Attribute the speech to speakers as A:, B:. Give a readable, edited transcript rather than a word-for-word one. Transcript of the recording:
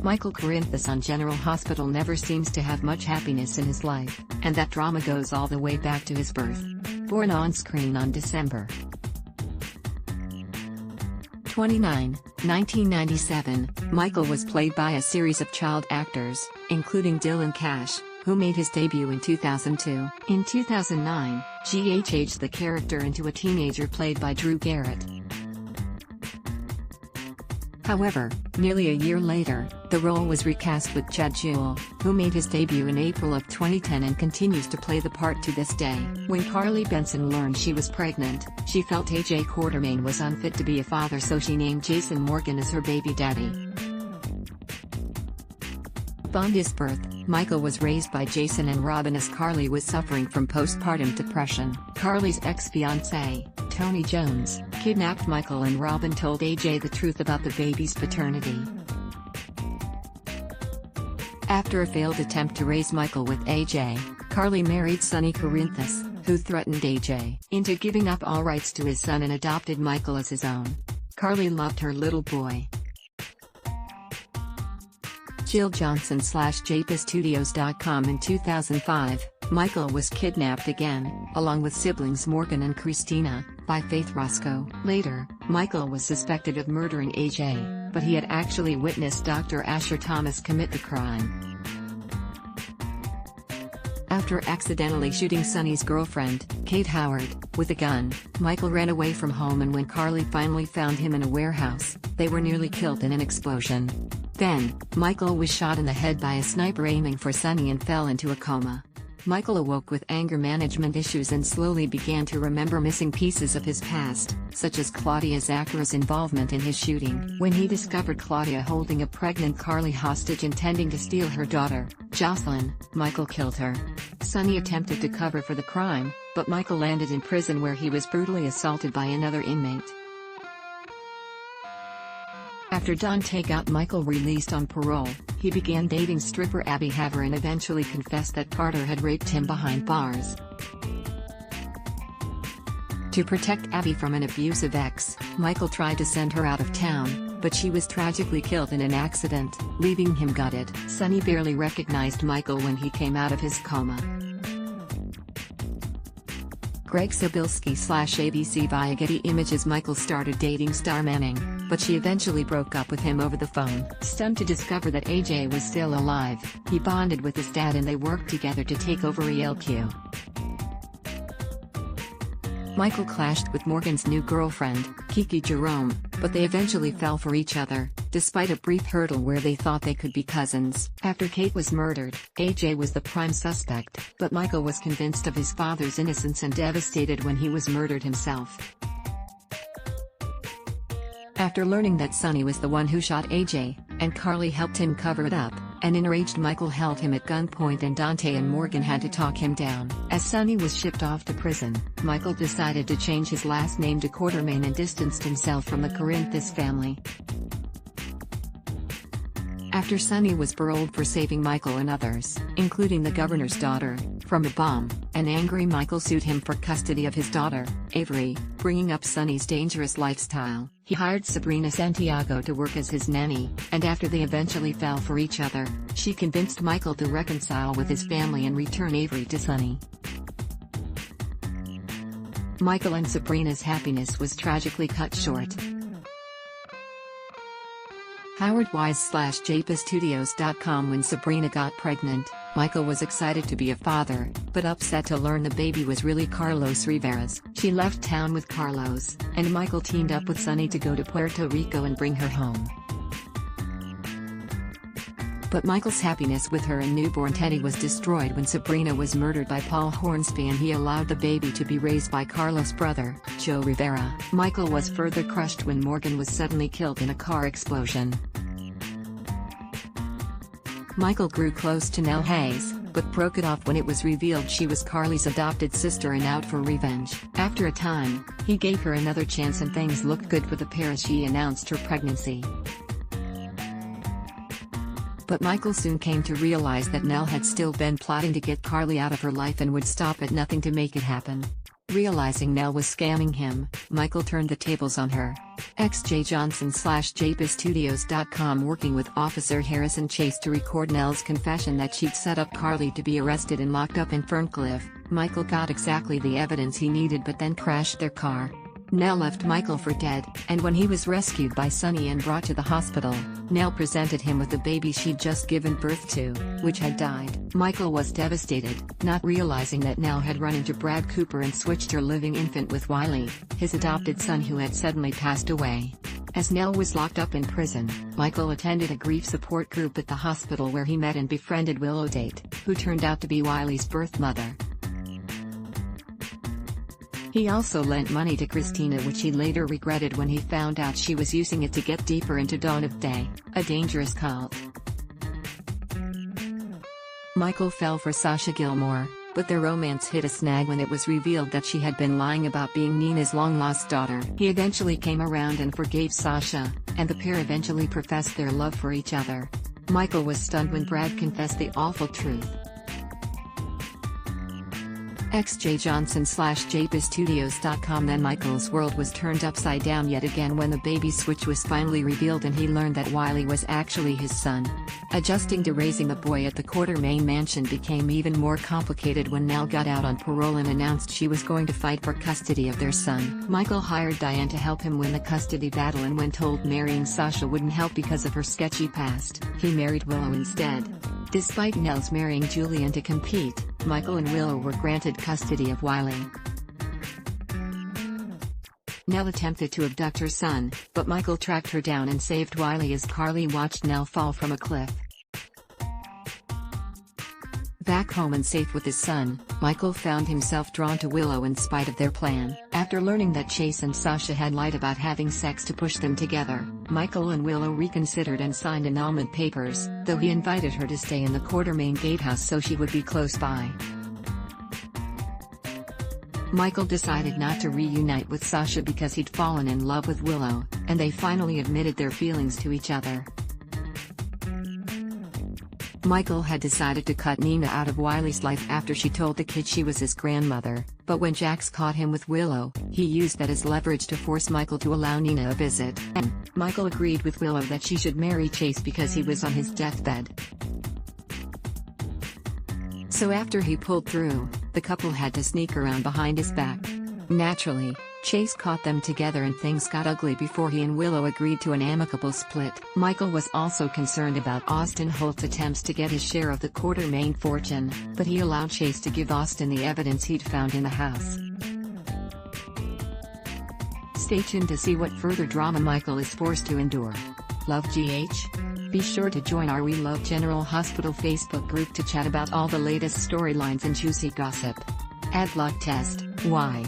A: Michael Corinthos on General Hospital never seems to have much happiness in his life, and that drama goes all the way back to his birth. Born on screen on December 29, 1997, Michael was played by a series of child actors, including Dylan Cash, who made his debut in 2002. In 2009, GH aged the character into a teenager played by Drew Garrett. However, nearly a year later, the role was recast with Chad Jewell, who made his debut in April of 2010 and continues to play the part to this day. When Carly Benson learned she was pregnant, she felt AJ Quartermain was unfit to be a father, so she named Jason Morgan as her baby daddy. Upon his birth, Michael was raised by Jason and Robin as Carly was suffering from postpartum depression. Carly's ex-fiancé, Tony Jones, kidnapped Michael, and Robin told AJ the truth about the baby's paternity. After a failed attempt to raise Michael with AJ, Carly married Sonny Corinthos, who threatened AJ into giving up all rights to his son and adopted Michael as his own. Carly loved her little boy. Jill Johnson /JPSstudios.com In 2005, Michael was kidnapped again, along with siblings Morgan and Christina, by Faith Roscoe. Later, Michael was suspected of murdering AJ, but he had actually witnessed Dr. Asher Thomas commit the crime. After accidentally shooting Sonny's girlfriend, Kate Howard, with a gun, Michael ran away from home, and when Carly finally found him in a warehouse, they were nearly killed in an explosion. Then, Michael was shot in the head by a sniper aiming for Sonny and fell into a coma. Michael awoke with anger management issues and slowly began to remember missing pieces of his past, such as Claudia Zachara's involvement in his shooting. When he discovered Claudia holding a pregnant Carly hostage intending to steal her daughter, Jocelyn, Michael killed her. Sonny attempted to cover for the crime, but Michael landed in prison where he was brutally assaulted by another inmate. After Dante got Michael released on parole, he began dating stripper Abby Haver and eventually confessed that Carter had raped him behind bars. To protect Abby from an abusive ex, Michael tried to send her out of town, but she was tragically killed in an accident, leaving him gutted. Sonny barely recognized Michael when he came out of his coma. Greg Sobilski /ABC via Getty Images Michael started dating Star Manning, but she eventually broke up with him over the phone. Stunned to discover that AJ was still alive, he bonded with his dad and they worked together to take over ELQ. Michael clashed with Morgan's new girlfriend, Kiki Jerome, but they eventually fell for each other, despite a brief hurdle where they thought they could be cousins. After Kate was murdered, AJ was the prime suspect, but Michael was convinced of his father's innocence and devastated when he was murdered himself. After learning that Sonny was the one who shot AJ, and Carly helped him cover it up, an enraged Michael held him at gunpoint and Dante and Morgan had to talk him down. As Sonny was shipped off to prison, Michael decided to change his last name to Quartermain and distanced himself from the Corinthos family. After Sonny was paroled for saving Michael and others, including the governor's daughter, from a bomb, an angry Michael sued him for custody of his daughter, Avery, bringing up Sonny's dangerous lifestyle. He hired Sabrina Santiago to work as his nanny, and after they eventually fell for each other, she convinced Michael to reconcile with his family and return Avery to Sonny. Michael and Sabrina's happiness was tragically cut short. Howard Wise /JPSstudios.com When Sabrina got pregnant, Michael was excited to be a father, but upset to learn the baby was really Carlos Rivera's. She left town with Carlos, and Michael teamed up with Sonny to go to Puerto Rico and bring her home. But Michael's happiness with her and newborn Teddy was destroyed when Sabrina was murdered by Paul Hornsby and he allowed the baby to be raised by Carlos' brother, Joe Rivera. Michael was further crushed when Morgan was suddenly killed in a car explosion. Michael grew close to Nell Hayes, but broke it off when it was revealed she was Carly's adopted sister and out for revenge. After a time, he gave her another chance and things looked good for the pair as she announced her pregnancy. But Michael soon came to realize that Nell had still been plotting to get Carly out of her life and would stop at nothing to make it happen. Realizing Nell was scamming him, Michael turned the tables on her. XJJohnson/JPStudios.com working with Officer Harrison Chase to record Nell's confession that she'd set up Carly to be arrested and locked up in Ferncliff. Michael got exactly the evidence he needed but then crashed their car. Nell left Michael for dead, and when he was rescued by Sonny and brought to the hospital, Nell presented him with the baby she'd just given birth to, which had died. Michael was devastated, not realizing that Nell had run into Brad Cooper and switched her living infant with Wiley, his adopted son who had suddenly passed away. As Nell was locked up in prison, Michael attended a grief support group at the hospital where he met and befriended Willow Date, who turned out to be Wiley's birth mother. He also lent money to Christina, which he later regretted when he found out she was using it to get deeper into Dawn of Day, a dangerous cult. Michael fell for Sasha Gilmore, but their romance hit a snag when it was revealed that she had been lying about being Nina's long-lost daughter. He eventually came around and forgave Sasha, and the pair eventually professed their love for each other. Michael was stunned when Brad confessed the awful truth. XJJohnson/JPStudios.com Then Michael's world was turned upside down yet again when the baby switch was finally revealed and he learned that Wiley was actually his son. Adjusting to raising the boy at the Quartermaine mansion became even more complicated when Nell got out on parole and announced she was going to fight for custody of their son. Michael hired Diane to help him win the custody battle, and when told marrying Sasha wouldn't help because of her sketchy past, he married Willow instead. Despite Nell's marrying Julian to compete, Michael and Willow were granted custody of Wiley. Nell attempted to abduct her son, but Michael tracked her down and saved Wiley as Carly watched Nell fall from a cliff. Back home and safe with his son, Michael found himself drawn to Willow in spite of their plan. After learning that Chase and Sasha had lied about having sex to push them together, Michael and Willow reconsidered and signed annulment papers, though he invited her to stay in the Quartermaine gatehouse so she would be close by. Michael decided not to reunite with Sasha because he'd fallen in love with Willow, and they finally admitted their feelings to each other. Michael had decided to cut Nina out of Wiley's life after she told the kid she was his grandmother, but when Jax caught him with Willow, he used that as leverage to force Michael to allow Nina a visit. And Michael agreed with Willow that she should marry Chase because he was on his deathbed. So after he pulled through, the couple had to sneak around behind his back. Naturally, Chase caught them together and things got ugly before he and Willow agreed to an amicable split. Michael was also concerned about Austin Holt's attempts to get his share of the Quartermaine fortune, but he allowed Chase to give Austin the evidence he'd found in the house. Stay tuned to see what further drama Michael is forced to endure. Love GH? Be sure to join our We Love General Hospital Facebook group to chat about all the latest storylines and juicy gossip. Ad block test, why?